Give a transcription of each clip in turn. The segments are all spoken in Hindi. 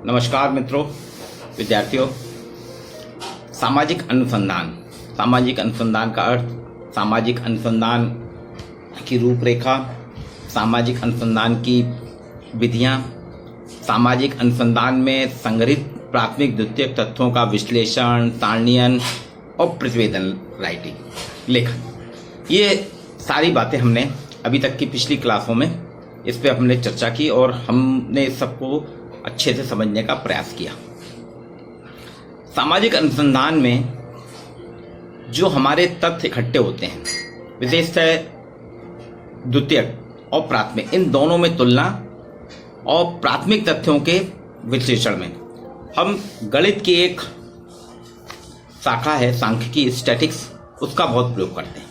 नमस्कार मित्रों, विद्यार्थियों। सामाजिक अनुसंधान का अर्थ, सामाजिक अनुसंधान की रूपरेखा, सामाजिक अनुसंधान की विधियां, सामाजिक अनुसंधान में संग्रहित प्राथमिक द्वितीयक तथ्यों का विश्लेषण, सारणीयन और प्रतिवेदन लेखन, ये सारी बातें हमने अभी तक की पिछली क्लासों में इस पे हमने चर्चा की और हमने सबको अच्छे से समझने का प्रयास किया। सामाजिक अनुसंधान में जो हमारे तथ्य इकट्ठे होते हैं, विशेषतः द्वितीयक और प्राथमिक, इन दोनों में तुलना और प्राथमिक तथ्यों के विश्लेषण में हम गणित की एक शाखा है सांख्यिकी, स्टैटिक्स, उसका बहुत प्रयोग करते हैं।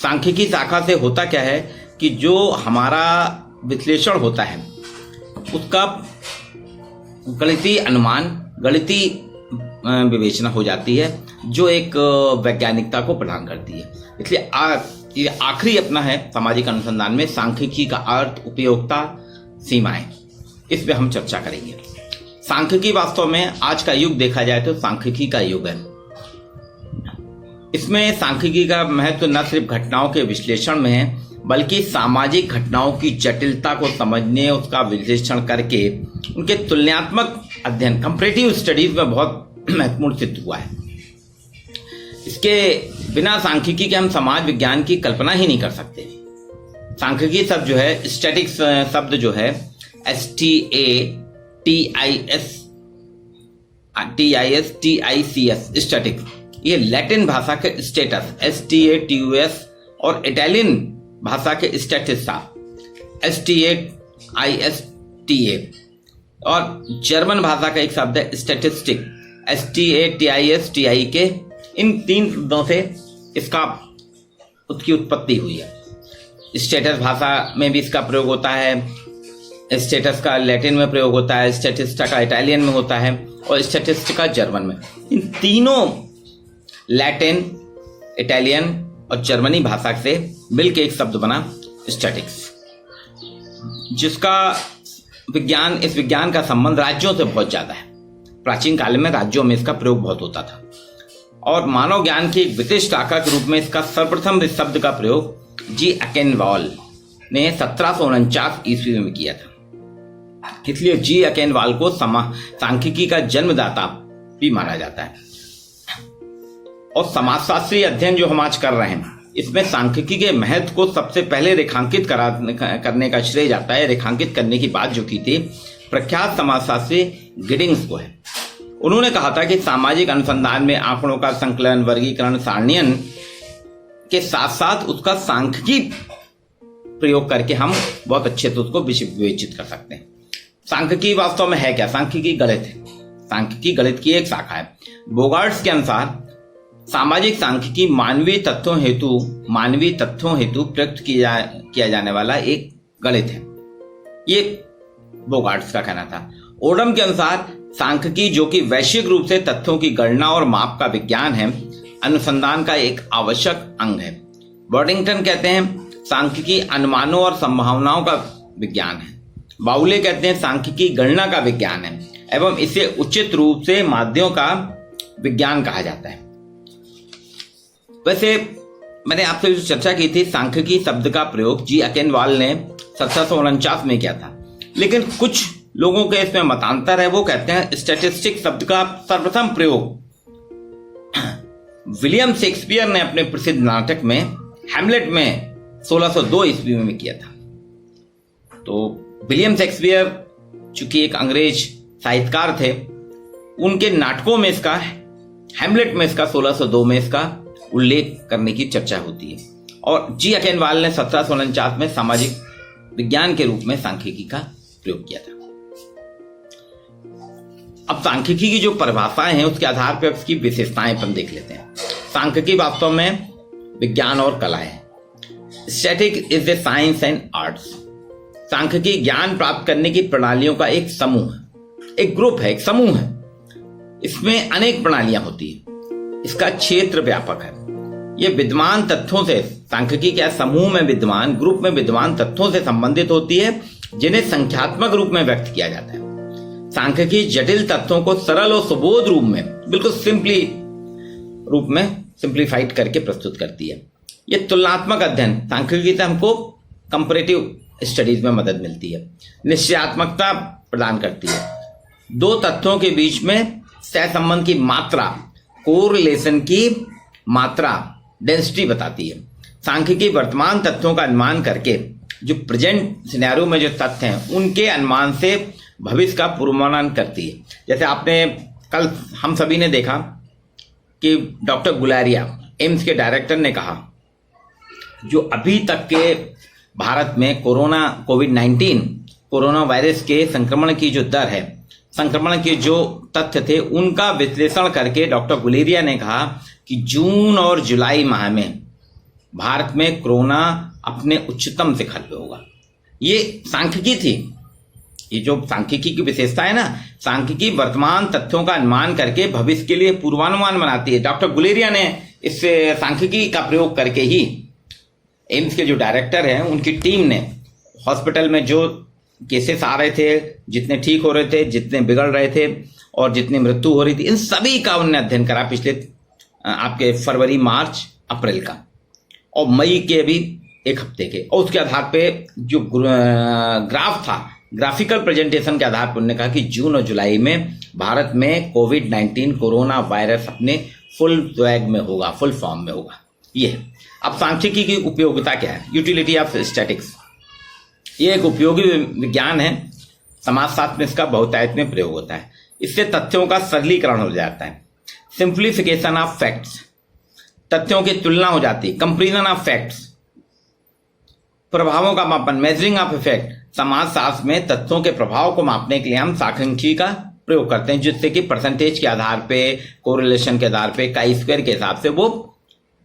सांख्यिकी शाखा से होता क्या है कि जो हमारा विश्लेषण होता है उसका गणितीय अनुमान, गणितीय विवेचना हो जाती है, जो एक वैज्ञानिकता को प्रदान करती है। इसलिए ये आखिरी अपना है सामाजिक अनुसंधान में सांख्यिकी का अर्थ, उपयोगिता, सीमाएं, इस पे हम चर्चा करेंगे। सांख्यिकी वास्तव में आज का युग देखा जाए तो सांख्यिकी का युग है। इसमें सांख्यिकी का महत्व न सिर्फ घटनाओं के विश्लेषण में है, बल्कि सामाजिक घटनाओं की जटिलता को समझने, उसका विश्लेषण करके उनके तुलनात्मक अध्ययन, कंपैरेटिव स्टडीज में बहुत महत्वपूर्ण सिद्ध हुआ है। इसके बिना सांख्यिकी के हम समाज विज्ञान की कल्पना ही नहीं कर सकते। सांख्यिकी शब्द जो है, स्टैटिक्स शब्द जो है, STATICS, स्टैटिक्स, ये लैटिन भाषा के स्टेटस, STATUS, और इटालियन भाषा के स्टैटिस्टा, STAISTA, और जर्मन भाषा का एक शब्द है स्टैटिस्टिक, STATISTIK। इन तीन शब्दों से उसकी उत्पत्ति हुई है। स्टेटस भाषा में भी इसका प्रयोग होता है, स्टेटस का लैटिन में प्रयोग होता है, स्टैटिस्टा का इटालियन में होता है और स्टैटिस्टिक का जर्मन में। इन तीनों लैटिन, इटालियन और जर्मनी भाषा से मिलकर एक शब्द बना स्टैटिक्स, जिसका इस विज्ञान का संबंध राज्यों से बहुत ज्यादा है। प्राचीन काल में राज्यों में इसका प्रयोग बहुत होता था और मानव ज्ञान की एक विशिष्ट शाखा के रूप में इसका सर्वप्रथम इस शब्द का प्रयोग जी अकेनवाल ने 1749 ईस्वी में किया था। इसलिए जी अकेनवाल को सांख्यिकी का जन्मदाता भी माना जाता है। और समाजशास्त्रीय अध्ययन जो हम आज कर रहे हैं, इसमें सांख्यिकी के महत्व को सबसे पहले रेखांकित करने का श्रेय जाता है। रेखांकित करने की बात जो की थी प्रख्यात समाजशास्त्री गिडिंग्स को है। उन्होंने कहा था कि सामाजिक अनुसंधान में आंकड़ों का संकलन, वर्गीकरण, सारणीयन के साथ साथ उसका सांख्यिकी प्रयोग करके हम बहुत अच्छे से उसको विवेचित कर सकते हैं। सांख्यिकी वास्तव में है क्या? सांख्यिकी गणित है। सांख्यिकी गणित की एक शाखा है। बोगार्ट्स के अनुसार सामाजिक सांख्यिकी मानवीय तथ्यों हेतु प्रयुक्त किया जाने वाला एक गणित है, ये बोगार्ट्स का कहना था। ओडम के अनुसार सांख्यिकी, जो कि वैश्विक रूप से तथ्यों की गणना और माप का विज्ञान है, अनुसंधान का एक आवश्यक अंग है। बॉडिंगटन कहते हैं सांख्यिकी अनुमानों और संभावनाओं का विज्ञान है। बाउले कहते हैं सांख्यिकी गणना का विज्ञान है एवं इसे उचित रूप से माध्यों का विज्ञान कहा जाता है। वैसे मैंने आपसे जो चर्चा की थी, सांख्यिकी शब्द का प्रयोग जी अकेनवाल ने 1749 में किया था, लेकिन कुछ लोगों के इसमें मतांतर है। वो कहते हैं स्टैटिस्टिक शब्द का सर्वप्रथम प्रयोग विलियम शेक्सपियर ने अपने प्रसिद्ध नाटक में हैमलेट में 1602 ईस्वी में किया था। तो विलियम शेक्सपियर चूंकि एक अंग्रेज साहित्यकार थे, उनके नाटकों में इसका, हैमलेट में इसका 1602 में इसका उल्लेख करने की चर्चा होती है। और जी अकेनवाल ने 1749 में सामाजिक विज्ञान के रूप में सांख्यिकी का प्रयोग किया था। अब सांख्यिकी की जो परिभाषाएं हैं उसके आधार पर उसकी विशेषताएं हम देख लेते हैं। सांख्यिकी वास्तव में विज्ञान और कला है। Static is a science and arts. सांख्यिकी ज्ञान प्राप्त करने की प्रणालियों का एक समूह है, एक ग्रुप है, एक समूह है। इसमें अनेक प्रणालियां होती है। इसका क्षेत्र व्यापक है। ये विद्यमान तथ्यों से, सांख्यिकी क्या समूह में विद्यमान, ग्रुप में विद्यमान तथ्यों से संबंधित होती है, जिन्हें संख्यात्मक रूप में व्यक्त किया जाता है। सांख्यिकी जटिल तथ्यों को सरल और सुबोध रूप में, बिल्कुल रूप में सिंप्लीफाइड करके प्रस्तुत करती है। ये तुलनात्मक अध्ययन, सांख्यिकी से हमको कंपैरेटिव स्टडीज में मदद मिलती है। निश्चयात्मकता प्रदान करती है। दो तथ्यों के बीच में सहसंबंध की मात्रा, कोरिलेशन की मात्रा, डेंसिटी बताती है। सांख्यिकी वर्तमान तथ्यों का अनुमान करके जो प्रेजेंट सिनेरियो में जो तथ्य हैं उनके अनुमान से भविष्य का पूर्वानुमान करती है। जैसे आपने कल हम सभी ने देखा कि डॉक्टर गुलेरिया, एम्स के डायरेक्टर, ने कहा जो अभी तक के भारत में कोविड-19 कोरोना वायरस के संक्रमण की जो दर है, संक्रमण के जो तथ्य थे उनका विश्लेषण करके डॉक्टर गुलेरिया ने कहा कि जून और जुलाई माह में भारत में कोरोना अपने उच्चतम शिखर पे होगा। ये सांख्यिकी थी। ये जो सांख्यिकी की विशेषता है ना, सांख्यिकी वर्तमान तथ्यों का अनुमान करके भविष्य के लिए पूर्वानुमान बनाती है। डॉक्टर गुलेरिया ने इस सांख्यिकी का प्रयोग करके ही एम्स के जो डायरेक्टर हैं उनकी टीम ने हॉस्पिटल में जो केसेस आ रहे थे, जितने ठीक हो रहे थे, जितने बिगड़ रहे थे और जितनी मृत्यु हो रही थी, इन सभी का उन्होंने अध्ययन करा पिछले आपके फरवरी, मार्च, अप्रैल का और मई के अभी एक हफ्ते के। और उसके आधार पे जो ग्राफ था, ग्राफिकल प्रेजेंटेशन के आधार पर उन्होंने कहा कि जून और जुलाई में भारत में कोविड-19 कोरोना वायरस अपने फुल स्वैग में होगा, फुल फॉर्म में होगा। ये अब सांख्यिकी की उपयोगिता क्या है? Utility of statics. ये एक उपयोगी विज्ञान है। समाजशास्त्र में इसका बहुतायत में प्रयोग होता है। इससे तथ्यों का सरलीकरण हो जाता है। सिंप्लीफिकेशन ऑफ फैक्ट्स, तथ्यों की तुलना हो जाती है। कंपेरिजन ऑफ फैक्ट्स, प्रभावों का मापन, मेजरिंग ऑफ इफेक्ट। समाजशास्त्र में तथ्यों के प्रभाव को मापने के लिए हम सांख्यिकी का प्रयोग करते हैं, जिससे कि परसेंटेज के आधार पे, कोरिलेशन के आधार पे, काई स्क्वायर के हिसाब से वो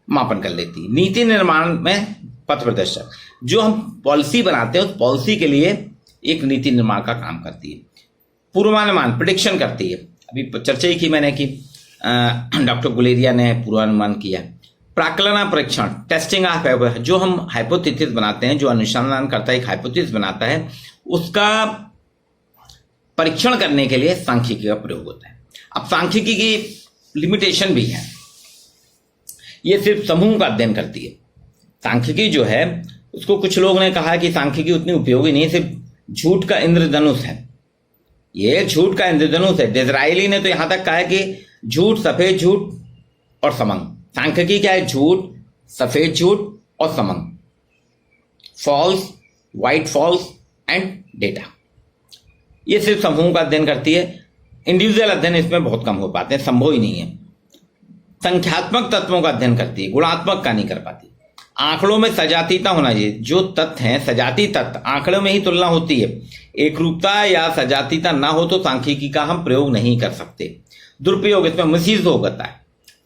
मापन कर लेती है। नीति निर्माण में पथ प्रदर्शक, जो हम पॉलिसी बनाते हैं उस पॉलिसी के लिए एक नीति निर्माण का काम करती है। पूर्वानुमान, प्रेडिक्शन करती है। अभी चर्चा ही की मैंने कि डॉक्टर गुलेरिया ने पूर्वानुमान किया। प्राक्कलन परीक्षण, टेस्टिंग ऑफ, जो हम हाइपोथेसिस बनाते हैं, जो अनुसंधान करता है एक हाइपोथेसिस बनाता है, उसका परीक्षण करने के लिए सांख्यिकी का प्रयोग होता है। अब सांख्यिकी की लिमिटेशन भी है। ये सिर्फ समूह का अध्ययन करती है। सांख्यिकी जो है उसको कुछ लोग ने कहा कि सांख्यिकी उतनी उपयोगी नहीं, सिर्फ झूठ का इंद्रधनुष है। ये झूठ का इंद्रधनुष है। डिज़रायली ने तो यहां तक कहा है कि झूठ, सफेद झूठ और समंग। सांख्यिकी क्या है? झूठ, सफेद झूठ और समंग, false, white false and data. ये सिर्फ समूह का अध्ययन करती है। इंडिविजुअल अध्ययन इसमें बहुत कम हो पाते हैं, संभव ही नहीं है। संख्यात्मक तत्वों का अध्ययन करती है, गुणात्मक का नहीं कर पाती। आंकड़ों में सजातीयता होना चाहिए। जो तथ्य हैं सजातीय तथ्य, आंकड़ों में ही तुलना होती है। एकरूपता या सजातीयता ना हो तो सांख्यिकी का हम प्रयोग नहीं कर सकते। दुरुपयोग, इसमें मिसयूज होता है।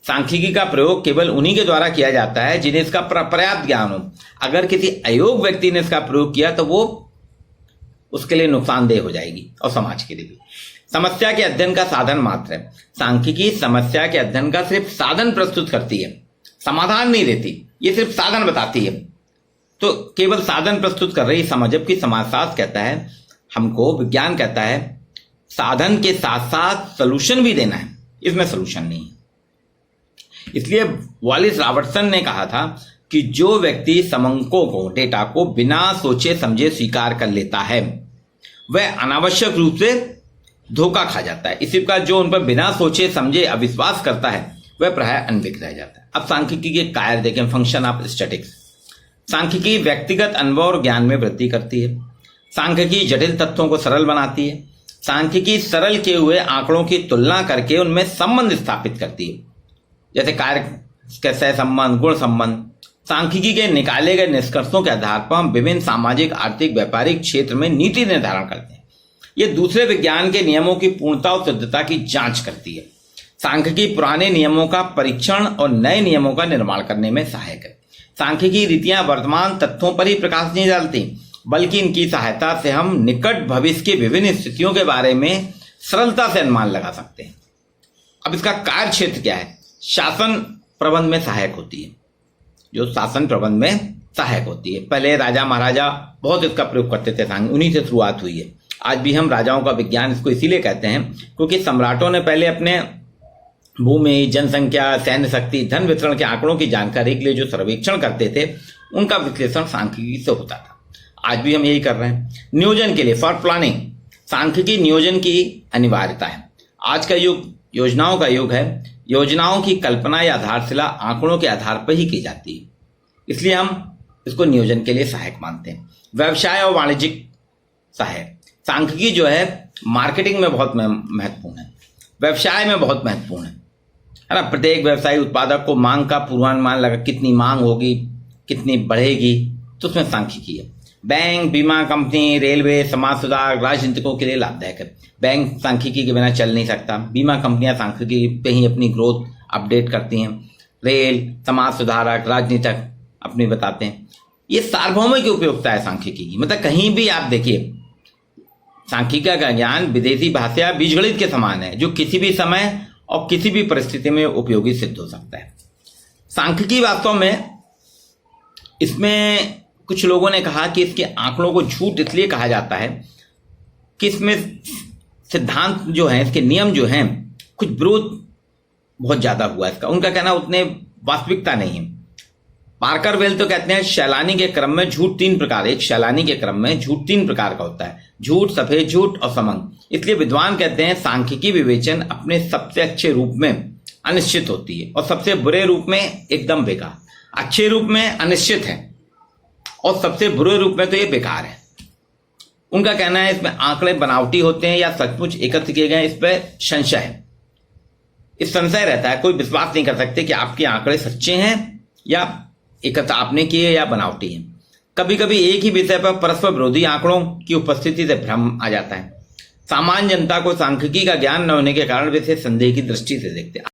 सांख्यिकी का प्रयोग केवल उन्हीं के द्वारा किया जाता है जिन्हें इसका पर्याप्त ज्ञान हो। अगर किसी अयोग्य व्यक्ति ने इसका प्रयोग किया तो वो उसके लिए नुकसानदेह हो जाएगी और समाज के लिए भी। समस्या के अध्ययन का साधन मात्र है। सांख्यिकी समस्या के अध्ययन का सिर्फ साधन प्रस्तुत करती है, समाधान नहीं देती। ये सिर्फ साधन बताती है। तो केवल साधन प्रस्तुत कर रही समझ, जबकि समाजशास्त्र कहता है, हमको विज्ञान कहता है साधन के साथ साथ सलूशन भी देना है। इसमें सलूशन नहीं है। इसलिए वॉलिस रॉबर्टसन ने कहा था कि जो व्यक्ति समंकों को, डेटा को बिना सोचे समझे स्वीकार कर लेता है वह अनावश्यक रूप से धोखा खा जाता है। इसी प्रकार जो उन पर बिना सोचे समझे अविश्वास करता है वह प्राय अनभिज्ञ रह जाता है। अब सांख्यिकी के कार्य देखें। Function of statics. सांख्यिकी व्यक्तिगत अनुभव और ज्ञान में वृद्धि करती है। सांख्यिकी जटिल तथ्यों को सरल बनाती है। सांख्यिकी सरल किए हुए आंकड़ों की तुलना करके उनमें संबंध स्थापित करती है, जैसे कार्य के सहसंबंध, गुण संबंध। सांख्यिकी के निकाले गए निष्कर्षों के आधार पर हम विभिन्न सामाजिक, आर्थिक, व्यापारिक क्षेत्र में नीति निर्धारण करते हैं। ये दूसरे विज्ञान के नियमों की पूर्णता और शुद्धता की जांच करती है। सांख्यिकी पुराने नियमों का परीक्षण और नए नियमों का निर्माण करने में सहायक है। सांख्यिकी रीतियां वर्तमान तथ्यों पर ही प्रकाश नहीं डालती, बल्कि इनकी सहायता से हम निकट भविष्य की विभिन्न स्थितियों के बारे में सरलता से अनुमान लगा सकते हैं। अब इसका कार्य क्षेत्र क्या है? शासन प्रबंध में सहायक होती है। जो शासन प्रबंध में सहायक होती है। पहले राजा महाराजा बहुत इसका प्रयोग करते थे, उन्हीं से शुरुआत हुई है। आज भी हम राजाओं का विज्ञान इसको इसीलिए कहते हैं क्योंकि सम्राटों ने पहले अपने भूमि, जनसंख्या, सैन्य शक्ति, धन वितरण के आंकड़ों की जानकारी के लिए जो सर्वेक्षण करते थे उनका विश्लेषण सांख्यिकी से होता था। आज भी हम यही कर रहे हैं। नियोजन के लिए, फॉर प्लानिंग, सांख्यिकी नियोजन की अनिवार्यता है। आज का युग योजनाओं का युग है। योजनाओं की कल्पना या आधारशिला आंकड़ों के आधार पर ही की जाती है, इसलिए हम इसको नियोजन के लिए सहायक मानते हैं। व्यवसाय और वाणिज्यिक सहायक, सांख्यिकी जो है मार्केटिंग में बहुत महत्वपूर्ण है, व्यवसाय में बहुत महत्वपूर्ण है ना। प्रत्येक व्यवसायी उत्पादक को मांग का पूर्वानुमान लगा, कितनी मांग होगी, कितनी बढ़ेगी, तो उसमें सांख्यिकी है। बैंक, बीमा कंपनी, रेलवे, समाज सुधार, राजनीतिकों के लिए लाभदायक है। बैंक सांख्यिकी के बिना चल नहीं सकता। बीमा कंपनियां सांख्यिकी पे ही अपनी ग्रोथ अपडेट करती हैं। रेल, समाज सुधारक, राजनीतिक अपनी बताते हैं। ये सार्वभौमिक उपयोगिता है सांख्यिकी की। मतलब कहीं भी आप देखिए, सांख्यिकी का ज्ञान विदेशी भाषा बीजगणित के समान है, जो किसी भी समय और किसी भी परिस्थिति में उपयोगी सिद्ध हो सकता है। सांख्यिकी वास्तव में, इसमें कुछ लोगों ने कहा कि इसके आंकड़ों को झूठ इसलिए कहा जाता है कि इसमें सिद्धांत जो है, इसके नियम जो हैं, कुछ विरोध बहुत ज्यादा हुआ इसका। उनका कहना उतने वास्तविकता नहीं है। पार्कर वेल तो कहते हैं सैलानी के क्रम में झूठ 3 प्रकार, एक सैलानी के क्रम में झूठ 3 प्रकार का होता है, झूठ, सफेद झूठ और समंग। इसलिए विद्वान कहते हैं सांख्यिकी विवेचन अपने सबसे अच्छे रूप में अनिश्चित होती है और सबसे बुरे रूप में एकदम बेकार। अच्छे रूप में अनिश्चित है और सबसे बुरे रूप में तो ये बेकार है। उनका कहना है इसमें आंकड़े बनावटी होते हैं या सचमुच एकत्र किए गए, इस पर संशय है। इस संशय रहता है, कोई विश्वास नहीं कर सकते कि आपके आंकड़े सच्चे हैं या एकत्र आपने किए या बनावटी हैं। कभी कभी एक ही विषय पर परस्पर विरोधी आंकड़ों की उपस्थिति से भ्रम आ जाता है। सामान्य जनता को सांख्यिकी का ज्ञान न होने के कारण वे इसे संदेह की दृष्टि से देखते हैं।